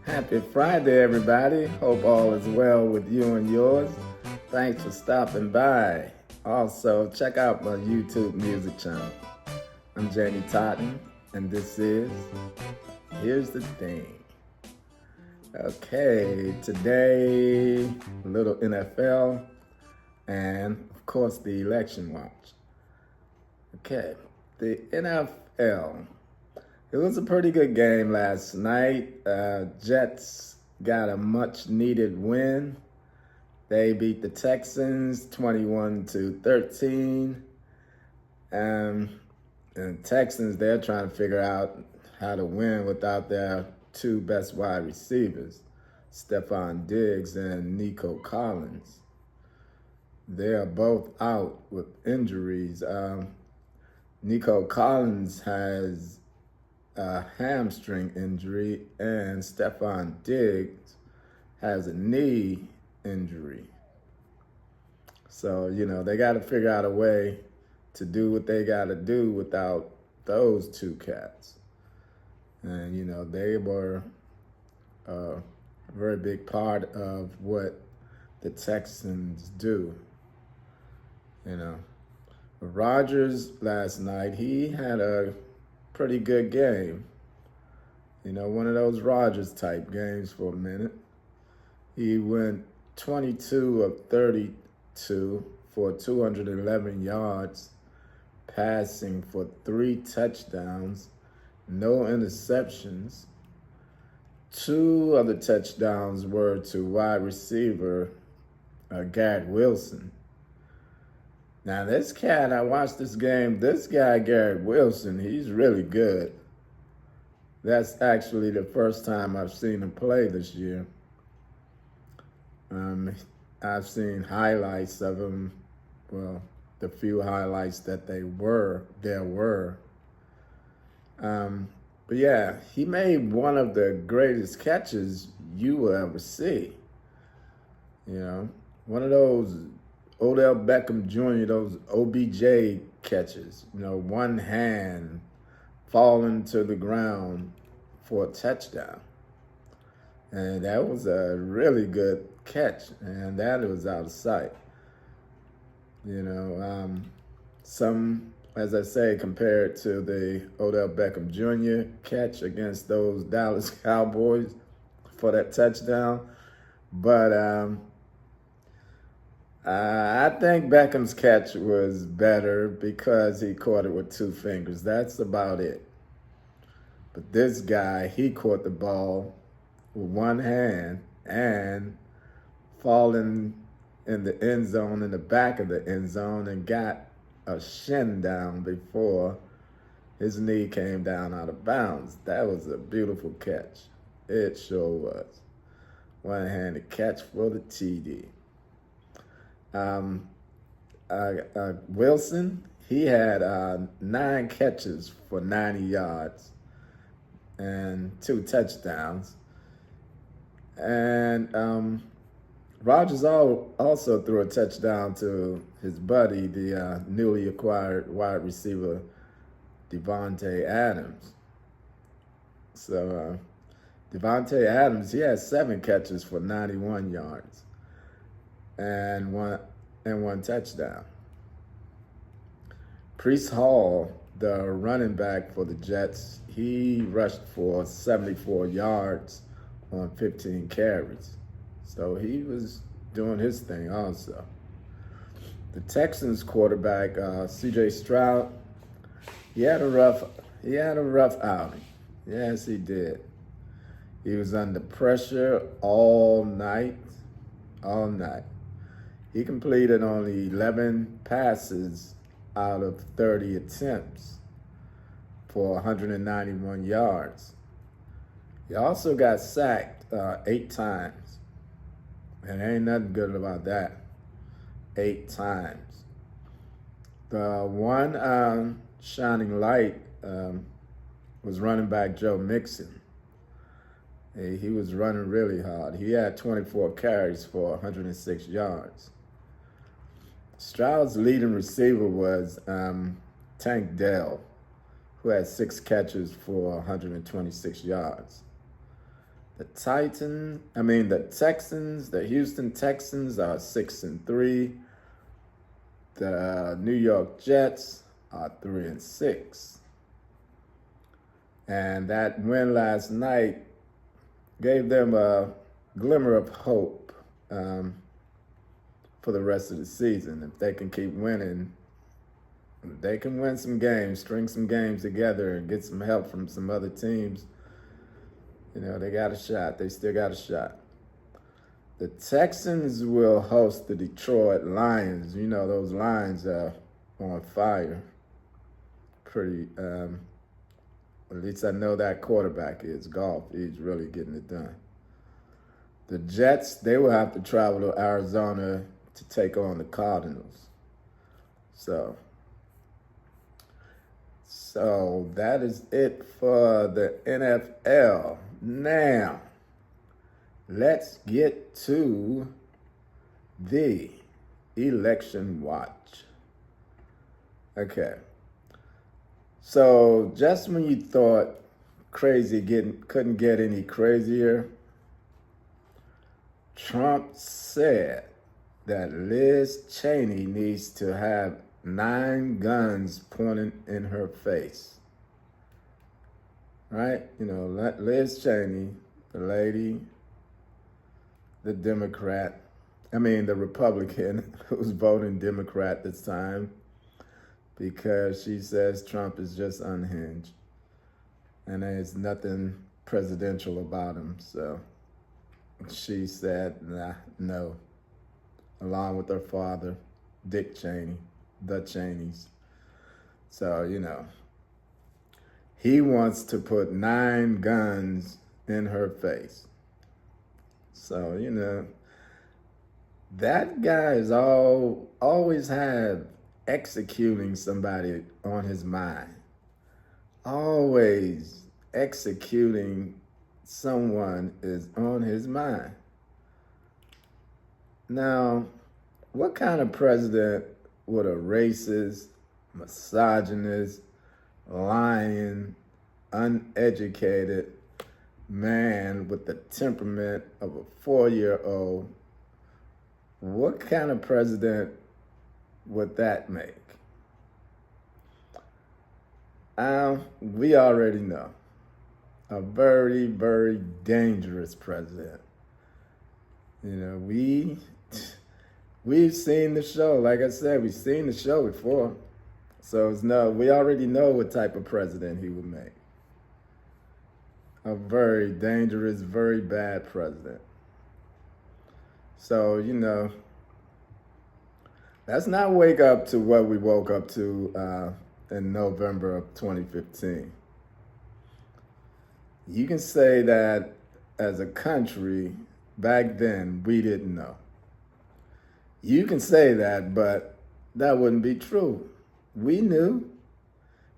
Happy Friday, everybody. Hope all is well with you and yours. Thanks for stopping by. Also, check out my YouTube music channel. I'm Jamie Totten, and this is Here's the Thing. Okay, today, a little NFL and, of course, the election watch. Okay, the NFL. It was a pretty good game last night. Jets got a much needed win. They beat the Texans 21-13. And Texans, they're trying to figure out how to win without their two best wide receivers, Stephon Diggs and Nico Collins. They are both out with injuries. Nico Collins has a hamstring injury, and Stephon Diggs has a knee injury. So, they got to figure out a way to do what they got to do without those two cats. And, they were a very big part of what the Texans do. Rodgers last night, he had a pretty good game. One of those Rodgers type games for a minute. He went 22 of 32 for 211 yards, passing for 3 touchdowns, no interceptions. 2 of the touchdowns were to wide receiver Garrett Wilson. Now, this cat, I watched this game. This guy, Garrett Wilson, he's really good. That's actually the first time I've seen him play this year. I've seen highlights of him, well, the few highlights that there were. But yeah, he made one of the greatest catches you will ever see. One of those Odell Beckham Jr., those OBJ catches, one hand falling to the ground for a touchdown. And that was a really good catch, and that was out of sight. Some, as I say, compared to the Odell Beckham Jr. catch against those Dallas Cowboys for that touchdown. But I think Beckham's catch was better because he caught it with 2 fingers. That's about it. But this guy, he caught the ball with 1 hand and falling in the end zone, in the back of the end zone, and got a shin down before his knee came down out of bounds. That was a beautiful catch. It sure was. One-handed catch for the TD. Wilson, he had 9 catches for 90 yards and 2 touchdowns. And Rodgers also threw a touchdown to his buddy, the newly acquired wide receiver, Davante Adams. So Davante Adams, he had 7 catches for 91 yards. And one touchdown. Breece Hall, the running back for the Jets, he rushed for 74 yards on 15 carries. So he was doing his thing also. The Texans quarterback, C.J. Stroud, he had a rough outing. Yes, he did. He was under pressure all night. He completed only 11 passes out of 30 attempts for 191 yards. He also got sacked 8 times. And ain't nothing good about that. 8 times. The one shining light was running back Joe Mixon. He was running really hard. He had 24 carries for 106 yards. Stroud's leading receiver was Tank Dell, who had 6 catches for 126 yards. The Texans, the Houston Texans are 6-3. The New York Jets are 3-6. And that win last night gave them a glimmer of hope for the rest of the season. If they can keep winning, they can win some games, string some games together, and get some help from some other teams. They got a shot. They still got a shot. The Texans will host the Detroit Lions. Those Lions are on fire. At least I know that quarterback is. Goff. He's really getting it done. The Jets, they will have to travel to Arizona to take on the Cardinals. So that is it for the NFL. Now, let's get to the election watch. Okay. So just when you thought couldn't get any crazier, Trump said that Liz Cheney needs to have 9 guns pointed in her face. Right? Liz Cheney, the lady, the Republican who's voting Democrat this time because she says Trump is just unhinged and there's nothing presidential about him. So she said, no, along with her father, Dick Cheney, the Cheneys. So, he wants to put 9 guns in her face. So, that guy is always had executing somebody on his mind. Always executing someone is on his mind. Now, what kind of president would a racist, misogynist, lying, uneducated man with the temperament of a 4-year-old, what kind of president would that make? We already know. A very, very dangerous president. We've seen the show. Like I said, we've seen the show before. So we already know what type of president he would make. A very dangerous, very bad president. So, let's not wake up to what we woke up to in November of 2015. You can say that as a country, back then, we didn't know. You can say that, but that wouldn't be true. We knew.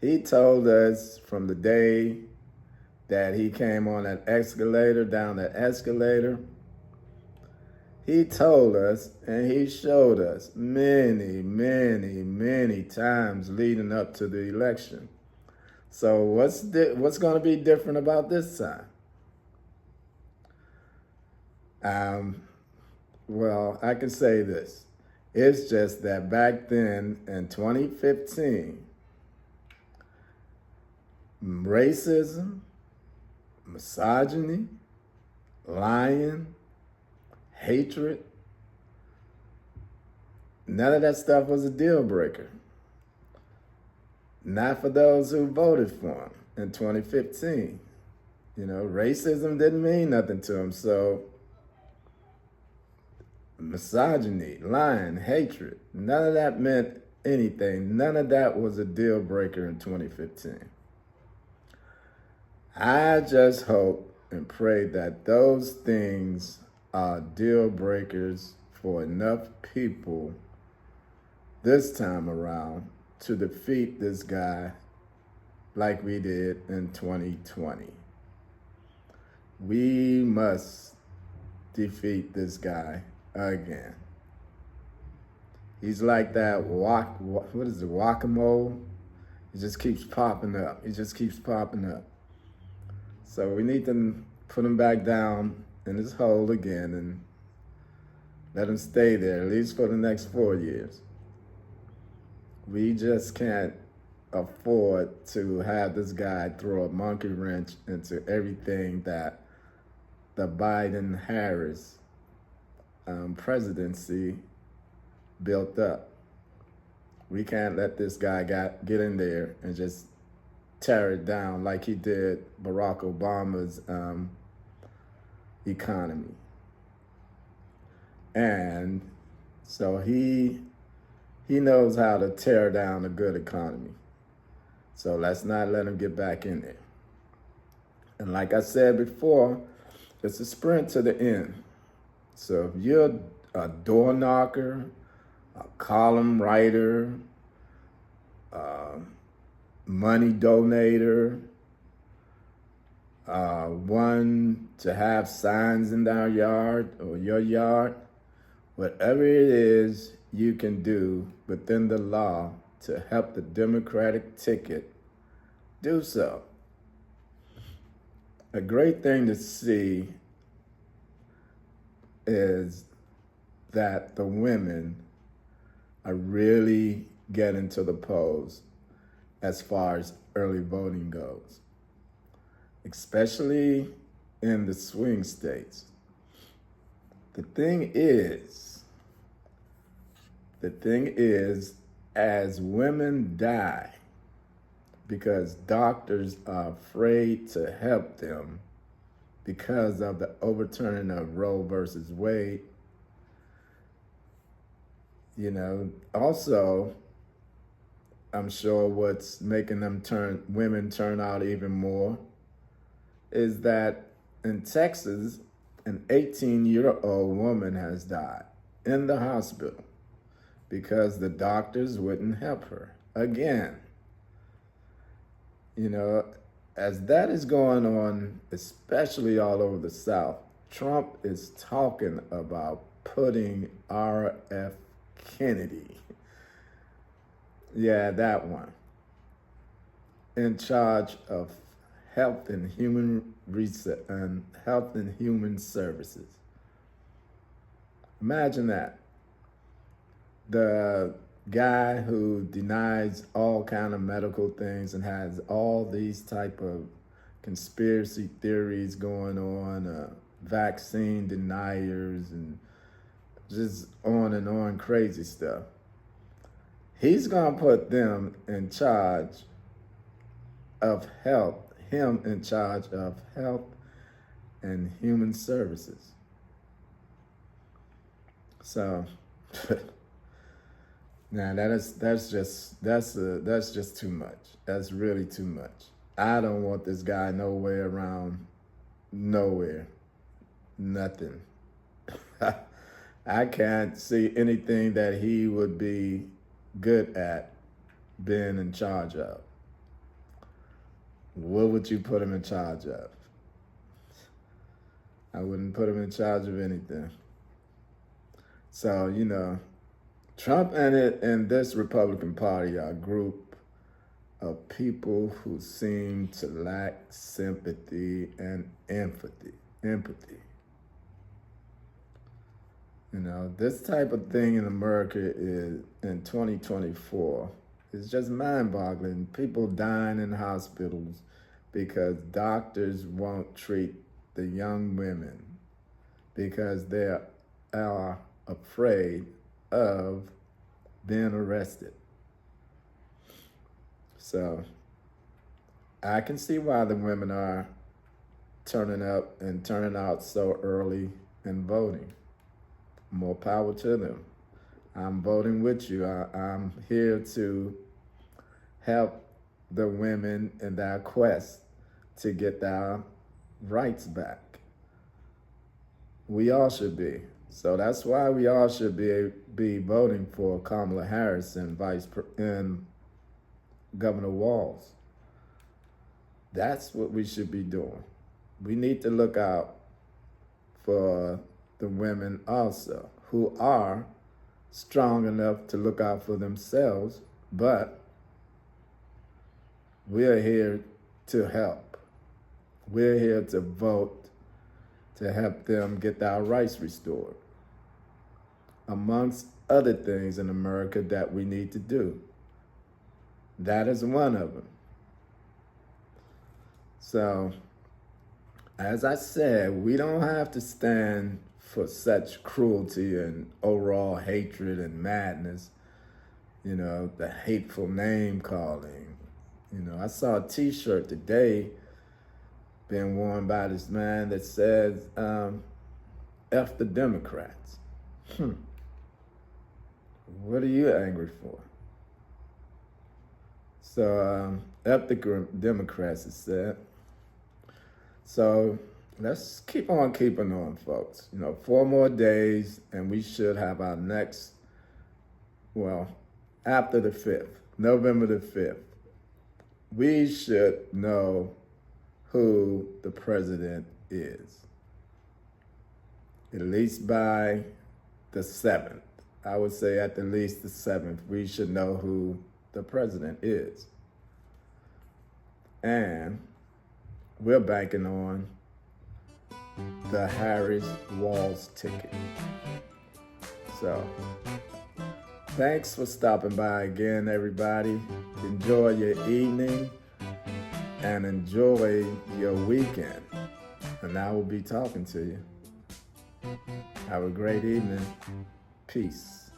He told us from the day that he came on that escalator, down that escalator, he told us and he showed us many, many, many times leading up to the election. So what's going to be different about this time? Well, I can say this. It's just that back then in 2015, racism, misogyny, lying, hatred, none of that stuff was a deal breaker. Not for those who voted for him in 2015. Racism didn't mean nothing to him. So misogyny, lying, hatred, none of that meant anything. None of that was a deal breaker in 2015. I just hope and pray that those things are deal breakers for enough people this time around to defeat this guy like we did in 2020. We must defeat this guy again. He's like that whack-a-mole? It just keeps popping up. So we need to put him back down in his hole again and let him stay there, at least for the next 4 years. We just can't afford to have this guy throw a monkey wrench into everything that the Biden-Harris presidency built up. We can't let this guy get in there and just tear it down like he did Barack Obama's economy. And so he knows how to tear down a good economy. So let's not let him get back in there. And like I said before, it's a sprint to the end. So if you're a door knocker, a column writer, money donator, one to have signs in our yard or your yard, whatever it is you can do within the law to help the Democratic ticket, do so. A great thing to see is that the women are really getting to the polls as far as early voting goes, especially in the swing states. The thing is, as women die, because doctors are afraid to help them because of the overturning of Roe versus Wade. Also, I'm sure what's making women turn out even more is that in Texas, an 18-year-old woman has died in the hospital because the doctors wouldn't help her. Again, as that is going on, especially all over the South, Trump is talking about putting R.F. Kennedy, yeah, that one, in charge of Health and Human Services. Imagine that. The guy who denies all kind of medical things and has all these type of conspiracy theories going on, vaccine deniers and just on crazy stuff. He's gonna put them in charge of health, him in charge of Health and Human Services. So now that's just too much. That's really too much. I don't want this guy nowhere around, nowhere, nothing. I can't see anything that he would be good at being in charge of. What would you put him in charge of? I wouldn't put him in charge of anything. So, Trump and this Republican Party are a group of people who seem to lack sympathy and empathy. This type of thing in America is in 2024 is just mind-boggling. People dying in hospitals because doctors won't treat the young women because they are afraid of being arrested. So I can see why the women are turning up and turning out so early and voting. More power to them. I'm voting with you. I'm here to help the women in their quest to get their rights back. We all should be. So that's why we all should be voting for Kamala Harris and Governor Walz. That's what we should be doing. We need to look out for the women also, who are strong enough to look out for themselves, but we're here to help. We're here to vote to help them get our rights restored, amongst other things in America that we need to do. That is one of them. So, as I said, we don't have to stand for such cruelty and overall hatred and madness, the hateful name calling. I saw a t-shirt today being worn by this man that says, F the Democrats. What are you angry for? So, F the Democrats, it said. So, let's keep on keeping on, folks. 4 more days, and we should have our next, after the 5th, November the 5th, we should know who the president is. At least by the 7th. I would say at the least the 7th, we should know who the president is. And we're banking on the Harris Walz ticket. So, thanks for stopping by again, everybody. Enjoy your evening and enjoy your weekend. And I will be talking to you. Have a great evening. Peace.